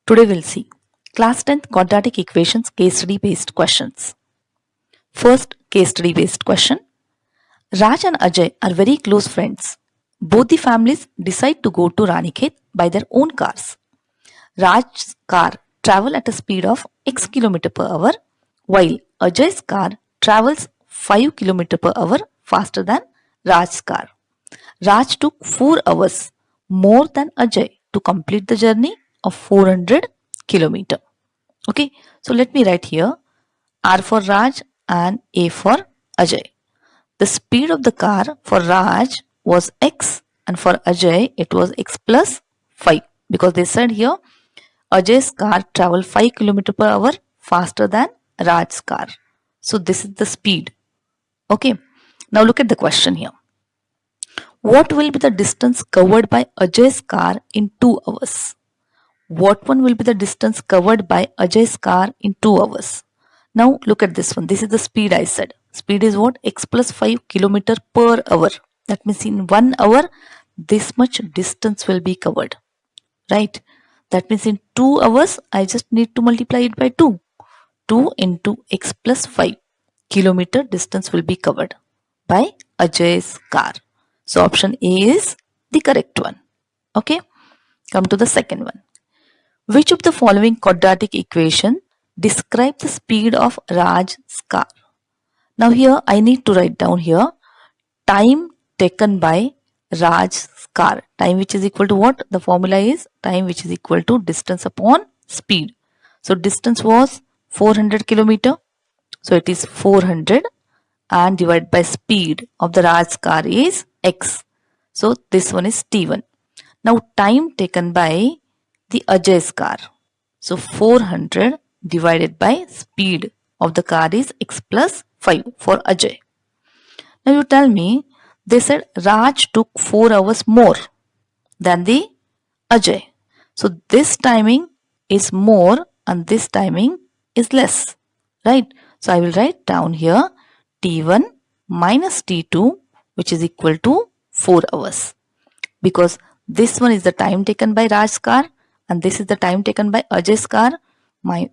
Today we'll see Class 10th Quadratic Equations case study based questions. First case study based question. Raj and Ajay are very close friends. Both the families decide to go to Ranikhet by their own cars. Raj's car travels at a speed of x km per hour while Ajay's car travels 5 km per hour faster than Raj's car. Raj took 4 hours more than Ajay to complete the journey of 400 km. Okay, so let me write here R for Raj and A for Ajay. The speed of the car for Raj was x and for Ajay it was x plus 5 because they said here Ajay's car traveled 5 km per hour faster than Raj's car. So this is the speed. Okay, now look at the question here. What will be the distance covered by Ajay's car in 2 hours? What one will be the distance covered by Ajay's car in 2 hours? Now look at this one. This is the speed I said. Speed is what? X plus 5 km per hour. That means in 1 hour, this much distance will be covered. Right? That means in 2 hours, I just need to multiply it by 2. 2 into x plus 5 kilometer distance will be covered by Ajay's car. So option A is the correct one. Okay? Come to the second one. Which of the following quadratic equation describe the speed of Raj's car? Now here I need to write down here time taken by Raj's car. Time which is equal to what? The formula is time which is equal to distance upon speed. So distance was 400 km. So it is 400 and divided by speed of the Raj's car is x. So this one is t1. Now time taken by the Ajay's car. So 400 divided by speed of the car is x plus 5 for Ajay. Now you tell me, they said Raj took 4 hours more than the Ajay. So this timing is more and this timing is less. Right? So I will write down here T1 minus T2 which is equal to 4 hours. Because this one is the time taken by Raj's car and this is the time taken by Ajay's car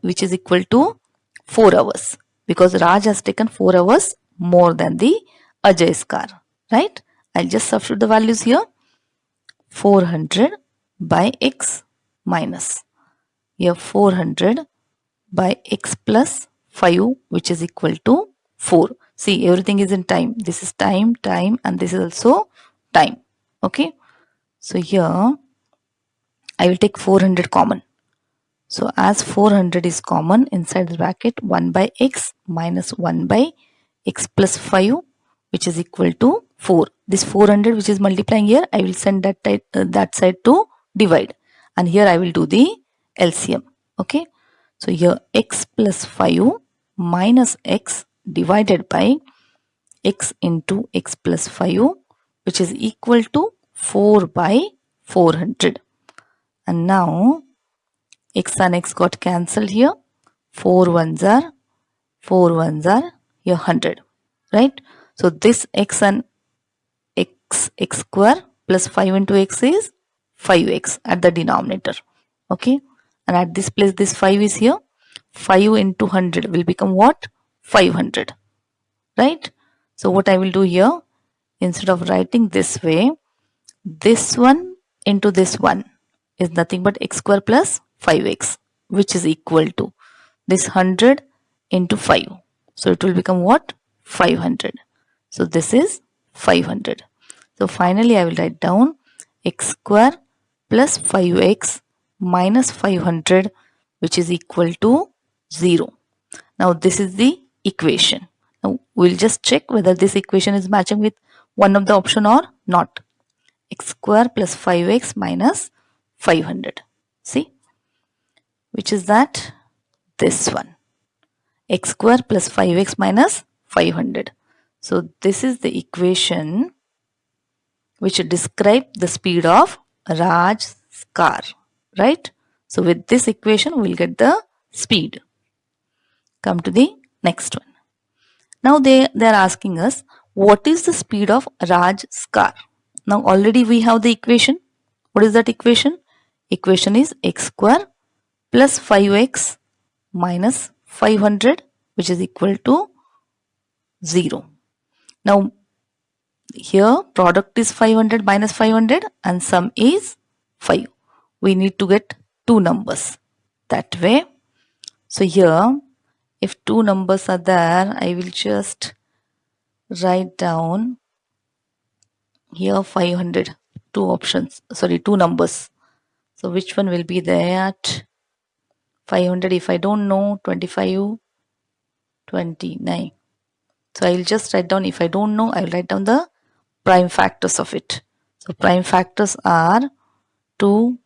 which is equal to 4 hours. Because Raj has taken 4 hours more than the Ajay's car. Right? I'll just substitute the values here. 400 by x minus. Here 400 by x plus 5 which is equal to 4. See, everything is in time. This is time, time and this is also time. Okay. So here I will take 400 common. So as 400 is common, inside the bracket 1 by x minus 1 by x plus 5 which is equal to 4. This 400 which is multiplying here, I will send that side to divide. And here I will do the LCM. Okay. So here x plus 5 minus x divided by x into x plus 5 which is equal to 4 by 400. And now x and x got cancelled here. 4 ones are here 100. Right? So this x and x square plus 5 into x is 5x at the denominator. Okay? And at this place this 5 is here. 5 into 100 will become what? 500. Right? So what I will do here, instead of writing this way, this one into this one is nothing but x square plus 5x which is equal to this 100 into 5. So it will become what? 500. So this is 500. So finally I will write down x square plus 5x minus 500 which is equal to 0. Now this is the equation. Now we'll just check whether this equation is matching with one of the option or not. X square plus 5x minus 500. See? Which is that? This one. X square plus 5x minus 500. So this is the equation which describe the speed of Raj's car. Right? So with this equation we will get the speed. Come to the next one. Now they are asking us what is the speed of Raj's car. Now already we have the equation. What is that equation? Equation is x square plus 5x minus 500, which is equal to 0. Now here product is 500 minus 500 and sum is 5. We need to get two numbers that way. So here if two numbers are there, I will just write down here 500, two numbers. So which one will be there at 500? If I don't know, 25, 29. So I will just write down, if I don't know, I will write down the prime factors of it. So prime factors are 2,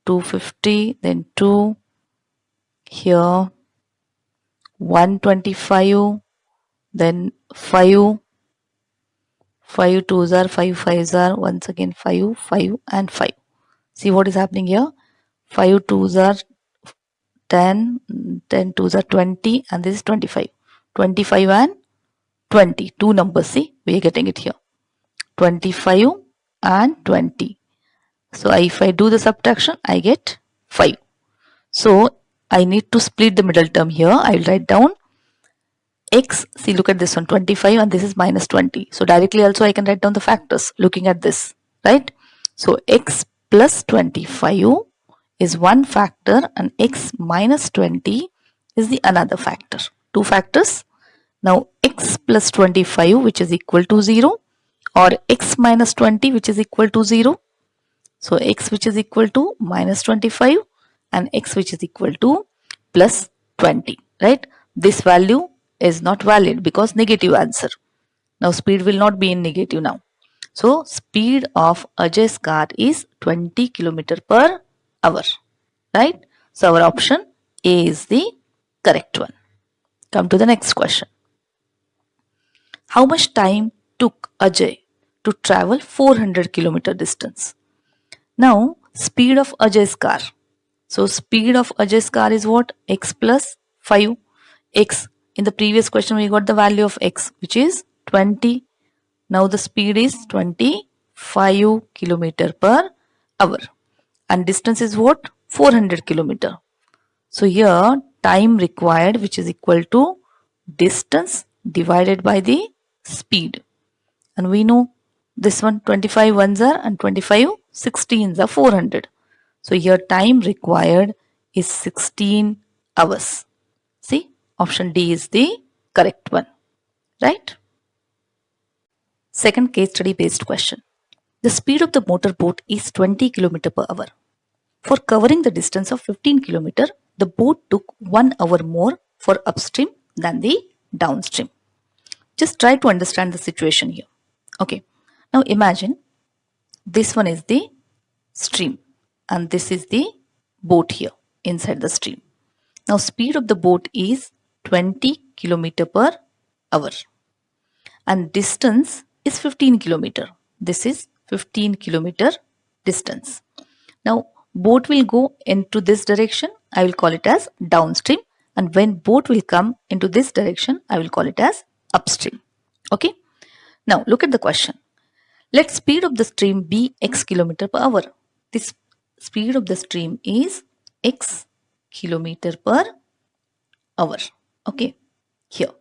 250, then 2, here 125, then 5, 5 twos are 5 fives are once again 5, 5 and 5. See what is happening here? 5 twos are 10, 10 twos are 20 and this is 25. 25 and 20, two numbers, see, we are getting it here. 25 and 20. So if I do the subtraction, I get 5. So I need to split the middle term here. I will write down x, see look at this one, 25 and this is minus 20. So directly also I can write down the factors looking at this, right? So x plus 25 is one factor and x minus 20 is the another factor. Two factors. Now x plus 25 which is equal to 0 or x minus 20 which is equal to 0. So x which is equal to minus 25 and x which is equal to plus 20, right? This value is not valid because negative answer. Now speed will not be in negative now. So speed of Ajay's car is 20 km per hour, right? So our option A is the correct one. Come to the next question. How much time took Ajay to travel 400 km distance? Now speed of Ajay's car. So speed of Ajay's car is what? X plus 5. X. In the previous question we got the value of x which is 20. Now the speed is 25 km per hour. And distance is what? 400 km. So here time required which is equal to distance divided by the speed. And we know this one 25 ones are and 25 16s are 400. So here time required is 16 hours. See, option D is the correct one, right? Second case study based question. The speed of the motorboat is 20 km per hour. For covering the distance of 15 km, the boat took 1 hour more for upstream than the downstream. Just try to understand the situation here. Okay, now imagine this one is the stream and this is the boat here inside the stream. Now speed of the boat is 20 km per hour and distance is 15 km. This is 15 km distance. Now boat will go into this direction, I will call it as downstream, and when boat will come into this direction, I will call it as upstream. Okay. Now look at the question. Let speed of the stream be x km per hour. This speed of the stream is x km per hour. Okay, here.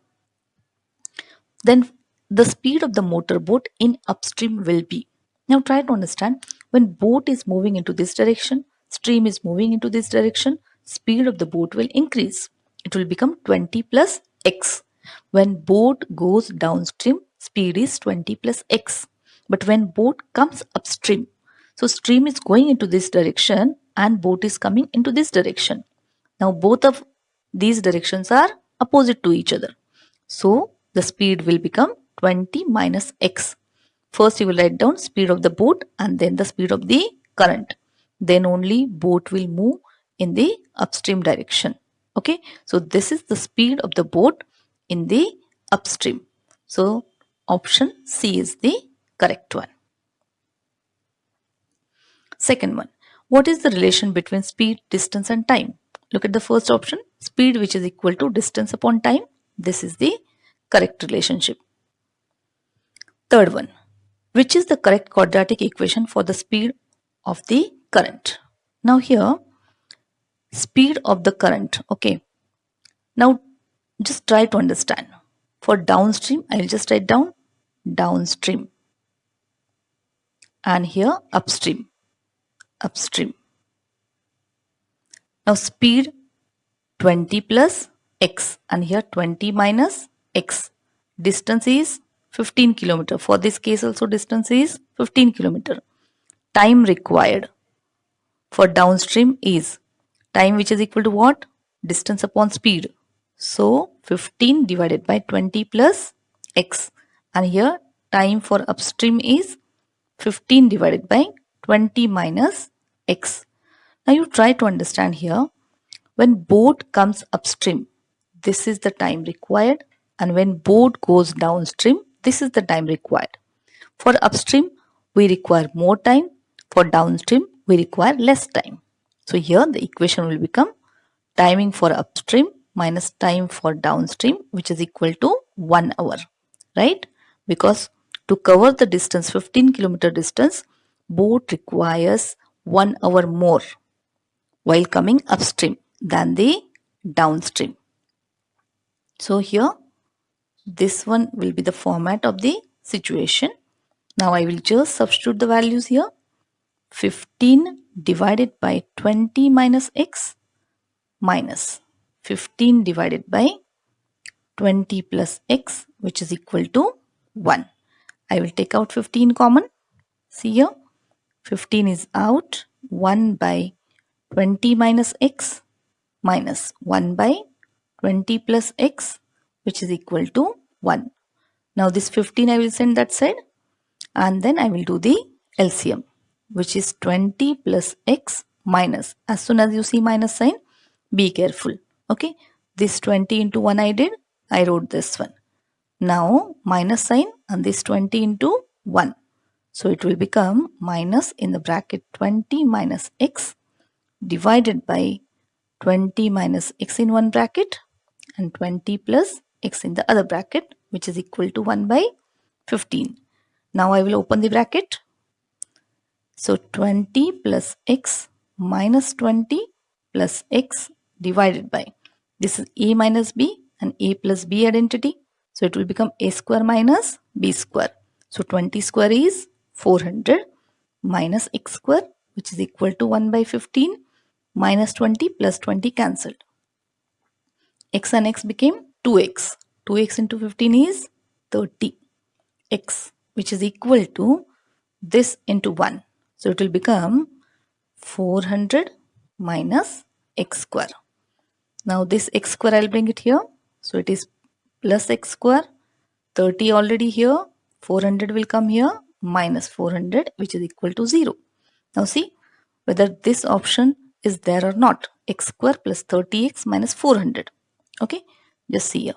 Then the speed of the motorboat in upstream will be. Now try to understand, when boat is moving into this direction, stream is moving into this direction, speed of the boat will increase. It will become 20 plus x. When boat goes downstream, speed is 20 plus x. But when boat comes upstream, so stream is going into this direction and boat is coming into this direction. Now both of these directions are opposite to each other. So the speed will become 20 minus x. First you will write down speed of the boat and then the speed of the current. Then only boat will move in the upstream direction. Okay, so this is the speed of the boat in the upstream. So option C is the correct one. Second one, what is the relation between speed, distance and time? Look at the first option, speed which is equal to distance upon time. This is the correct relationship. Third one, which is the correct quadratic equation for the speed of the current? Now here, speed of the current. Okay, now just try to understand. For downstream, I'll just write down downstream, and here upstream, upstream. Now speed 20 plus x, and here 20 minus x. Distance is 15 kilometer. For this case also distance is 15 kilometer. Time required for downstream is time, which is equal to what? Distance upon speed. So 15 divided by 20 plus x, and here time for upstream is 15 divided by 20 minus x. Now you try to understand here. When boat comes upstream, this is the time required, and when boat goes downstream, this is the time required. For upstream, we require more time. For downstream, we require less time. So here the equation will become timing for upstream minus time for downstream, which is equal to 1 hour, right? Because to cover the distance, 15 kilometer distance, boat requires 1 hour more while coming upstream than the downstream. So here this one will be the format of the situation. Now I will just substitute the values here. 15 divided by 20 minus x minus 15 divided by 20 plus x, which is equal to 1. I will take out 15 common. See here, 15 is out. 1 by 20 minus x minus 1 by 20 plus x, which is equal to 1. Now this 15 I will send that side, and then I will do the LCM, which is 20 plus x minus. As soon as you see minus sign, be careful. Okay, this 20 into 1 I did, I wrote this one. Now minus sign and this 20 into 1. So it will become minus in the bracket 20 minus x divided by 20 minus x in one bracket and 20 plus x in the other bracket, which is equal to 1 by 15. Now I will open the bracket. So 20 plus x minus 20 plus x divided by, this is a minus b and a plus b identity. So it will become a square minus b square. So 20 square is 400 minus x square, which is equal to 1 by 15 minus 20 plus 20 cancelled. X and x became 2x. 2x into 15 is 30. X, which is equal to this into 1. So it will become 400 minus x square. Now this x square I'll bring it here. So it is plus x square. 30 already here. 400 will come here. Minus 400, which is equal to 0. Now see whether this option is there or not. X square plus 30x minus 400. Okay, just see here.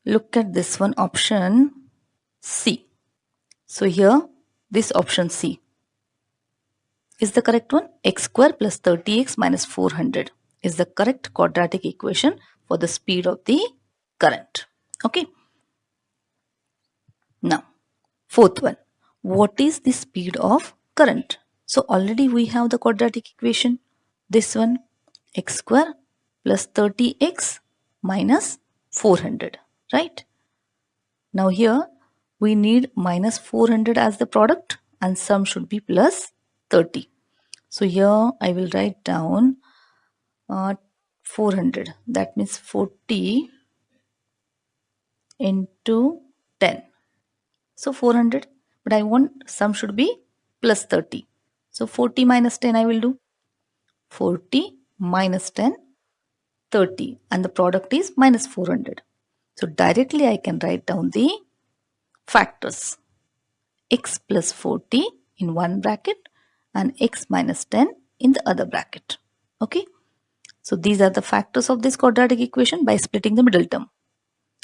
Look at this one, option C. So here this option C is the correct one. X square plus 30x minus 400 is the correct quadratic equation for the speed of the current. Okay. Now, fourth one. What is the speed of current? So already we have the quadratic equation. This one, x square plus 30x minus 400, right? Now here we need minus 400 as the product and sum should be plus 30. So here I will write down 400. That means 40 into 10. So 400. But I want sum should be plus 30. So 40 minus 10 I will do. 40 minus 10, 30. And the product is minus 400. So directly I can write down the factors. X plus 40 in one bracket and x minus 10 in the other bracket. Okay. So these are the factors of this quadratic equation by splitting the middle term.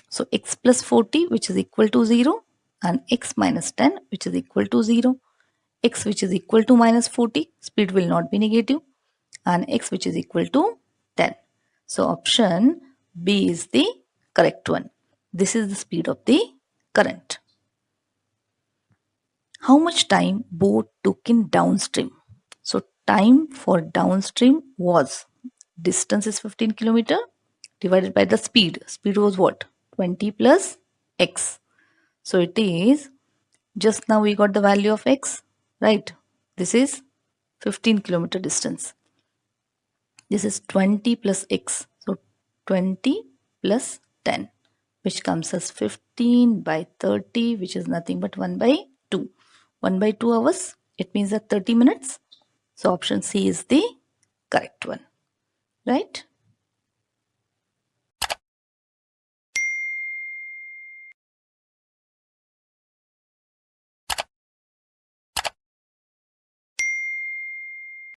So x plus 40, which is equal to 0, and x minus 10, which is equal to 0. X, which is equal to minus 40, speed will not be negative, and x, which is equal to 10. So option B is the correct one. This is the speed of the current. How much time boat took in downstream? So time for downstream was, distance is 15 kilometer divided by the speed. Speed was what? 20 plus x. So it is, just now we got the value of x, right? This is 15 kilometer distance. This is 20 plus x. So 20 plus 10, which comes as 15 by 30, which is nothing but 1 by 2. 1 by 2 hours, it means that 30 minutes. So option C is the correct one, right?